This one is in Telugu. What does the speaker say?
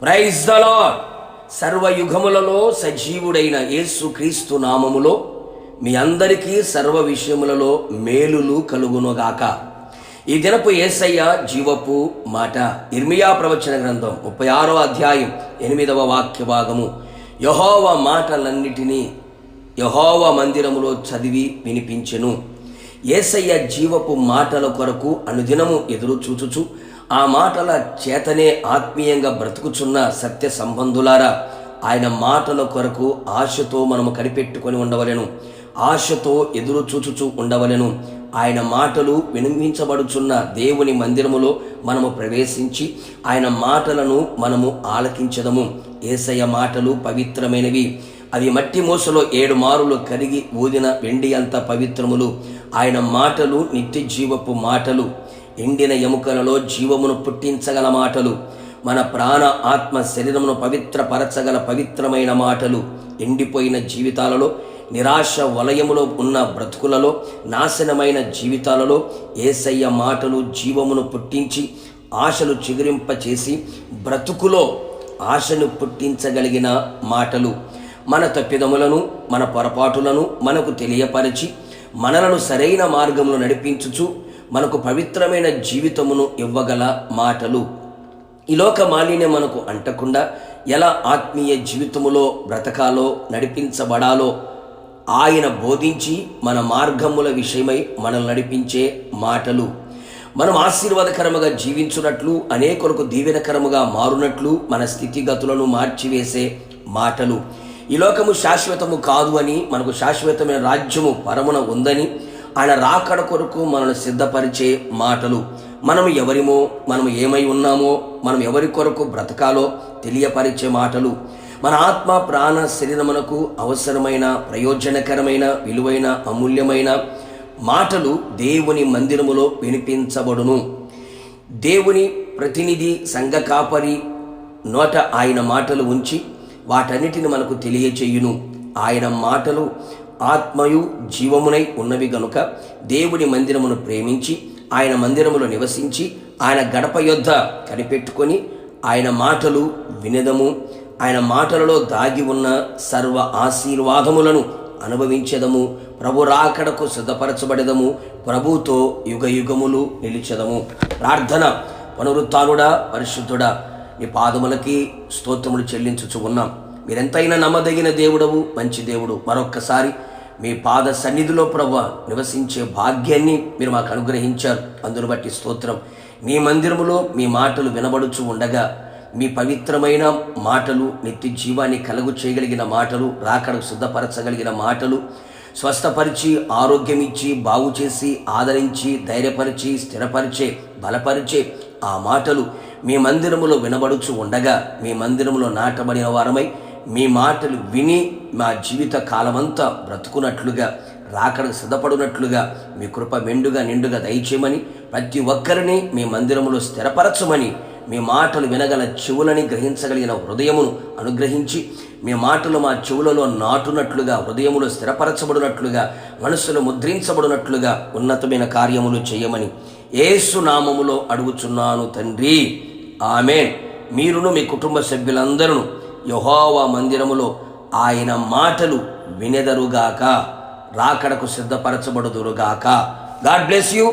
Praise the lord. సర్వయుగములలో సజీవుడైన యేసు క్రీస్తు నామములో మీ అందరికీ సర్వ విషయములలో మేలులు కలుగునుగాక. ఈ దినపు యేసయ్య జీవపు మాట ఇర్మియా ప్రవచన గ్రంథం 36వ అధ్యాయం 8వ వాక్య భాగము. యెహోవా మాటలన్నిటినీ యెహోవా మందిరములో చదివి వినిపించెను. యేసయ్య జీవపు మాటల కొరకు అనుదినము ఎదురు చూచుచు ఆ మాటల చేతనే ఆత్మీయంగా బ్రతుకుచున్న సత్య సంబంధులారా, ఆయన మాటల కొరకు ఆశతో మనము కనిపెట్టుకొని ఉండవలెను, ఆశతో ఎదురు చూచుచు ఉండవలెను. ఆయన మాటలు వినిపించబడుచున్న దేవుని మందిరములో మనము ప్రవేశించి ఆయన మాటలను మనము ఆలకించదము. యేసయ్య మాటలు పవిత్రమైనవి. అవి మట్టి మూసలో 7 మారులు కరిగి ఊదిన వెండి అంత పవిత్రములు. ఆయన మాటలు నిత్య జీవపు మాటలు, ఎండిన ఎముకలలో జీవమును పుట్టించగల మాటలు, మన ప్రాణ ఆత్మ శరీరమును పవిత్రపరచగల పవిత్రమైన మాటలు. ఎండిపోయిన జీవితాలలో, నిరాశ వలయములో ఉన్న బ్రతుకులలో, నాశనమైన జీవితాలలో యేసయ్య మాటలు జీవమును పుట్టించి ఆశలు చిగురింపచేసి బ్రతుకులో ఆశను పుట్టించగలిగిన మాటలు. మన తప్పిదములను, మన పొరపాటులను మనకు తెలియపరిచి మనలను సరైన మార్గంలో నడిపించుచు మనకు పవిత్రమైన జీవితమును ఇవ్వగల మాటలు. ఈ లోక మాలిన్యం మనకు అంటకుండా ఎలా ఆత్మీయ జీవితములో బ్రతకాలో, నడిపించబడాలో ఆయన బోధించి మన మార్గముల విషయమై మనల్ని నడిపించే మాటలు. మనం ఆశీర్వాదకరముగా జీవించున్నట్లు, అనేకులకు దీవెనకరముగా మారునట్లు మన స్థితిగతులను మార్చివేసే మాటలు. ఈ లోకము శాశ్వతము కాదు అని, మనకు శాశ్వతమైన రాజ్యము పరమున ఉందని, ఆయన రాకడ కొరకు మనల్ని సిద్ధపరిచే మాటలు. మనము ఎవరిమో, మనము ఏమై ఉన్నామో, మనం ఎవరి కొరకు బ్రతకాలో తెలియపరిచే మాటలు. మన ఆత్మ ప్రాణ శరీరమునకు అవసరమైన, ప్రయోజనకరమైన, విలువైన, అమూల్యమైన మాటలు దేవుని మందిరములో వినిపించబడును. దేవుని ప్రతినిధి, సంఘ కాపరి నోట ఆయన మాటలు ఉంచి వాటన్నిటిని మనకు తెలియచేయును. ఆయన మాటలు ఆత్మయు జీవమునై ఉన్నవి గనుక దేవుని మందిరమును ప్రేమించి ఆయన మందిరములో నివసించి ఆయన గడప యొద్ద కనిపెట్టుకొని ఆయన మాటలు వినదము. ఆయన మాటలలో దాగి ఉన్న సర్వ ఆశీర్వాదములను అనుభవించదము. ప్రభు రాకడకు సిద్ధపరచబడదము. ప్రభుతో యుగ యుగములు నిలిచెదము. ప్రార్థన. పునరుత్థానుడా, పరిశుద్ధుడా, నీ పాదములకి స్తోత్రములు చెల్లించుచు ఉన్నాం. మీరెంతైనా నమ్మదగిన దేవుడవు, మంచి దేవుడు. మరొక్కసారి మీ పాద సన్నిధిలో ప్రభువా నివసించే భాగ్యాన్ని మీరు మాకు అనుగ్రహించారు. అందును బట్టి స్తోత్రం. మీ మందిరములో మీ మాటలు వినబడుచు ఉండగా మీ పవిత్రమైన మాటలు, నిత్య జీవాన్ని కలుగు చేయగలిగిన మాటలు, రాకడకు సిద్ధపరచగలిగిన మాటలు, స్వస్థపరిచి ఆరోగ్యమిచ్చి బాగు చేసి ఆదరించి ధైర్యపరిచి స్థిరపరిచే బలపరిచే ఆ మాటలు మీ మందిరములో వినబడుచు ఉండగా మీ మందిరములో నాటబడిన వారమై మీ మాటలు విని మా జీవిత కాలమంతా బ్రతుకున్నట్లుగా, రాకడకు సిద్ధపడినట్లుగా మీ కృప మెండుగా నిండుగా దయచేయమని, ప్రతి ఒక్కరిని మీ మందిరములో స్థిరపరచమని, మీ మాటలు వినగల చెవులని గ్రహించగలిగిన హృదయమును అనుగ్రహించి మీ మాటలు మా చెవులలో నాటునట్లుగా, హృదయములో స్థిరపరచబడినట్లుగా, మనస్సులో ముద్రించబడినట్లుగా ఉన్నతమైన కార్యములు చేయమని యేసు నామములో అడుగుచున్నాను తండ్రి, ఆమేన్. మీరును మీ కుటుంబ సభ్యులందరూ యెహోవా మందిరములో ఆయన మాటలు వినెదరుగాక, రాకడకు సిద్ధపరచబడుదురుగాక. God bless you.